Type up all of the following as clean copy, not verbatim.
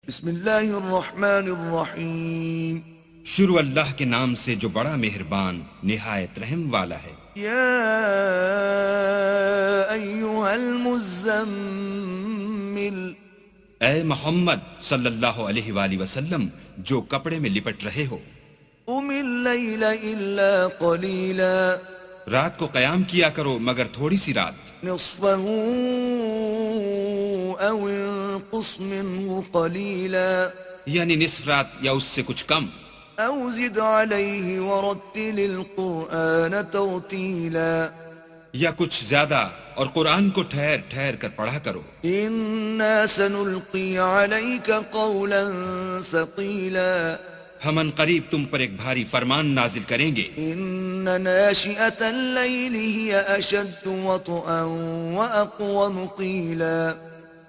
بسم اللہ الرحمن الرحیم. شروع اللہ کے نام سے جو بڑا مہربان نہایت رحم والا ہے. یا ایھا المزمل، اے محمد صلی اللہ علیہ وآلہ وسلم جو کپڑے میں لپٹ رہے ہو، قم اللیل الا قلیلا، رات کو قیام کیا کرو مگر تھوڑی سی رات. نصفہ او انقص منہ قلیلا، یعنی نصف رات یا اس سے کچھ کم. او زد علیہ ورتل القرآن ترتیلا، یا کچھ زیادہ اور قرآن کو ٹھہر ٹھہر کر پڑھا کرو. انا سنلقی علیک قولا ثقیلا، ہم ان قریب تم پر ایک بھاری فرمان نازل کریں گے. ان ناشئة اللیل ہی اشد وطئا واقوم قیلا،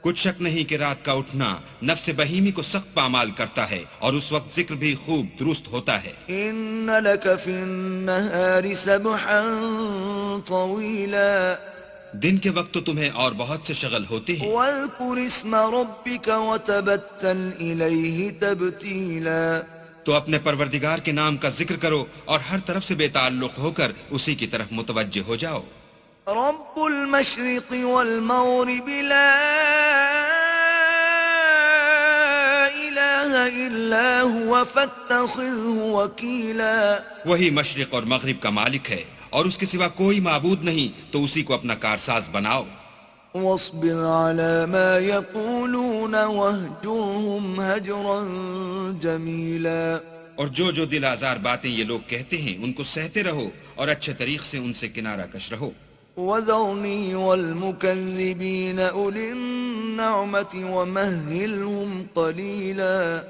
کچھ شک نہیں کہ رات کا اٹھنا نفس بہیمی کو سخت پامال کرتا ہے اور اس وقت ذکر بھی خوب درست ہوتا ہے. ان لک فی النہار سبحا طویلا، دن کے وقت تو تمہیں اور بہت سے شغل ہوتے ہیں. واذکر اسم ربک وتبتل الیہ تبتیلا، تو اپنے پروردگار کے نام کا ذکر کرو اور ہر طرف سے بے تعلق ہو کر اسی کی طرف متوجہ ہو جاؤ. رب المشرق والمغرب لا الہ الا هو فاتخذه وکیلا، وہی مشرق اور مغرب کا مالک ہے اور اس کے سوا کوئی معبود نہیں، تو اسی کو اپنا کارساز بناؤ. واصبر على ما يقولون واهجرهم هجرا جميلا، اور جو دل آزار باتیں یہ لوگ کہتے ہیں ان کو سہتے رہو اور اچھے طریق سے ان سے کنارہ کش رہو. وذرني والمكذبين أولي النعمة ومهلهم قليلا،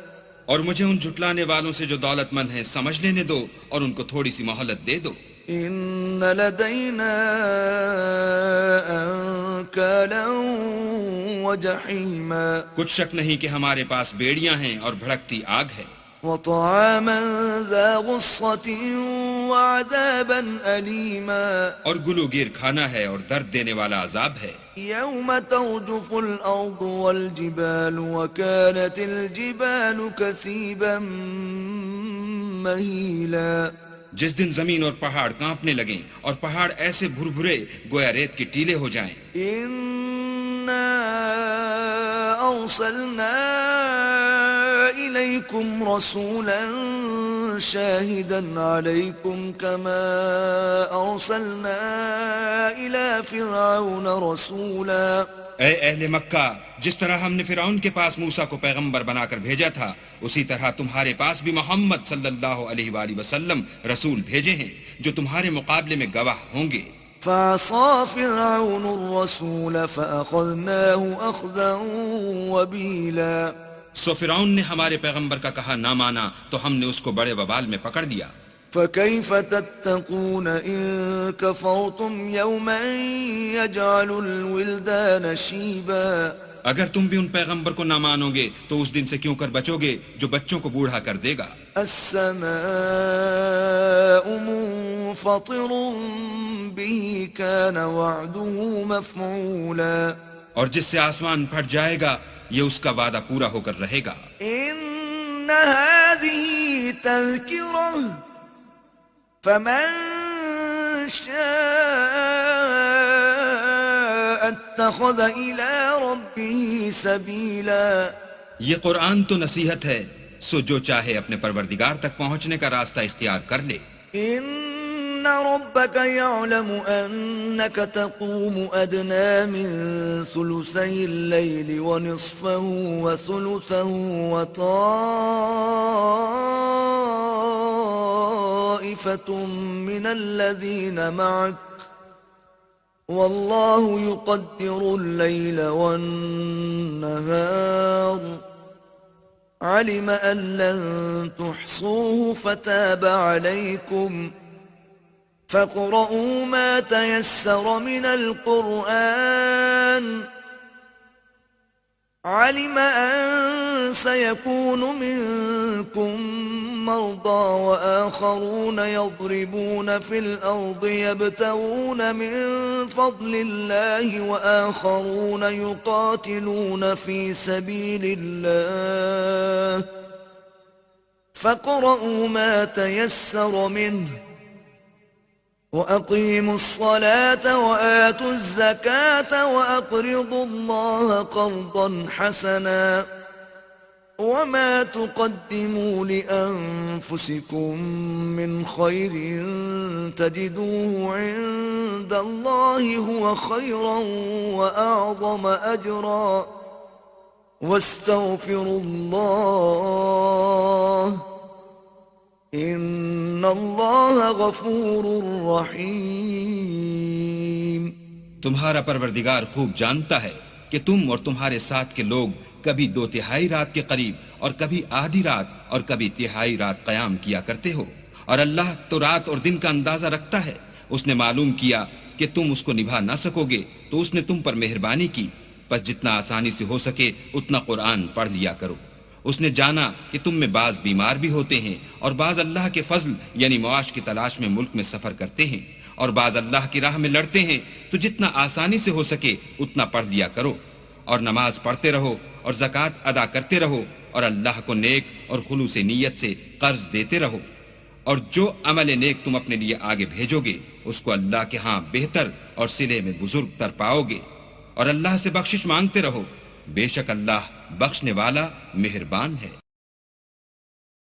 اور مجھے ان جھٹلانے والوں سے جو دولت مند ہیں سمجھ لینے دو اور ان کو تھوڑی سی مہلت دے دو. إن لدينا أنكالا وجحيما، کچھ شک نہیں کہ ہمارے پاس بیڑیاں ہیں اور بھڑکتی آگ ہے. وطعاما ذا غصة وعذابا أليما، اور گلوگیر کھانا ہے اور درد دینے والا عذاب ہے. يوم ترجف الأرض والجبال وكانت الجبال كثيبا مهيلا، جس دن زمین اور پہاڑ کانپنے لگیں اور پہاڑ ایسے بھر بھرے گویا ریت کے ٹیلے ہو جائیں. إنا أرسلنا إليكم رسولا شاهدا عليكم كما أرسلنا إلى فرعون رسولا، اے اہل مکہ، جس طرح ہم نے فرعون کے پاس موسیٰ کو پیغمبر بنا کر بھیجا تھا اسی طرح تمہارے پاس بھی محمد صلی اللہ علیہ وآلہ وسلم رسول بھیجے ہیں جو تمہارے مقابلے میں گواہ ہوں گے. فعصى فرعون الرسول فأخذناه أخذا وبيلا، سو فرعون نے ہمارے پیغمبر کا کہا نہ مانا تو ہم نے اس کو بڑے وبال میں پکڑ لیا. فكيف تتقون إن كفرتم يوما يجعل الولدان شيبا، اگر تم بھی ان پیغمبر کو نہ مانو گے تو اس دن سے کیوں کر بچو گے جو بچوں کو بوڑھا کر دے گا. السماء منفطر به كان وعده مفعولا، اور جس سے آسمان پھٹ جائے گا یہ اس کا وعدہ پورا ہو کر رہے گا. إن هذه تذكرة فمن شاء اتخذ إلى ربه سبيلا، یہ قرآن تو نصیحت ہے، سو جو چاہے اپنے پروردگار تک پہنچنے کا راستہ اختیار کر لے. إن ربك يعلم أنك تقوم أدنى من ثلثي الليل ونصفه وثلثه وطائفة من الذين معك والله يقدر الليل والنهار، علم أن لن تحصوه فتاب عليكم فاقرؤوا ما تيسر من القرآن، علم أن سيكون منكم مرضى وآخرون يضربون في الأرض يبتغون من فضل الله وآخرون يقاتلون في سبيل الله فاقرؤوا ما تيسر منه وأقيموا الصلاة وآتوا الزكاة وأقرضوا الله قرضا حسنا وما تقدموا لأنفسكم من خير تجدوه عند الله هو خيرا وأعظم أجرا واستغفروا الله ان اللہ غفور رحیم۔ تمہارا پروردگار خوب جانتا ہے کہ تم اور تمہارے ساتھ کے لوگ کبھی 2/3 رات کے قریب اور کبھی آدھی رات اور کبھی 1/3 رات قیام کیا کرتے ہو، اور اللہ تو رات اور دن کا اندازہ رکھتا ہے۔ اس نے معلوم کیا کہ تم اس کو نبھا نہ سکو گے تو اس نے تم پر مہربانی کی، بس جتنا آسانی سے ہو سکے اتنا قرآن پڑھ لیا کرو۔ اس نے جانا کہ تم میں بعض بیمار بھی ہوتے ہیں اور بعض اللہ کے فضل یعنی معاش کی تلاش میں ملک میں سفر کرتے ہیں، اور بعض اللہ کی راہ میں لڑتے ہیں، تو جتنا آسانی سے ہو سکے اتنا پڑھ لیا کرو، اور نماز پڑھتے رہو اور زکوٰۃ ادا کرتے رہو، اور اللہ کو نیک اور خلوص نیت سے قرض دیتے رہو، اور جو عمل نیک تم اپنے لیے آگے بھیجو گے اس کو اللہ کے ہاں بہتر اور صلے میں بزرگ تر پاؤ گے، اور اللہ سے بخشش مانگتے رہو، بے شک اللہ بخشنے والا مہربان ہے۔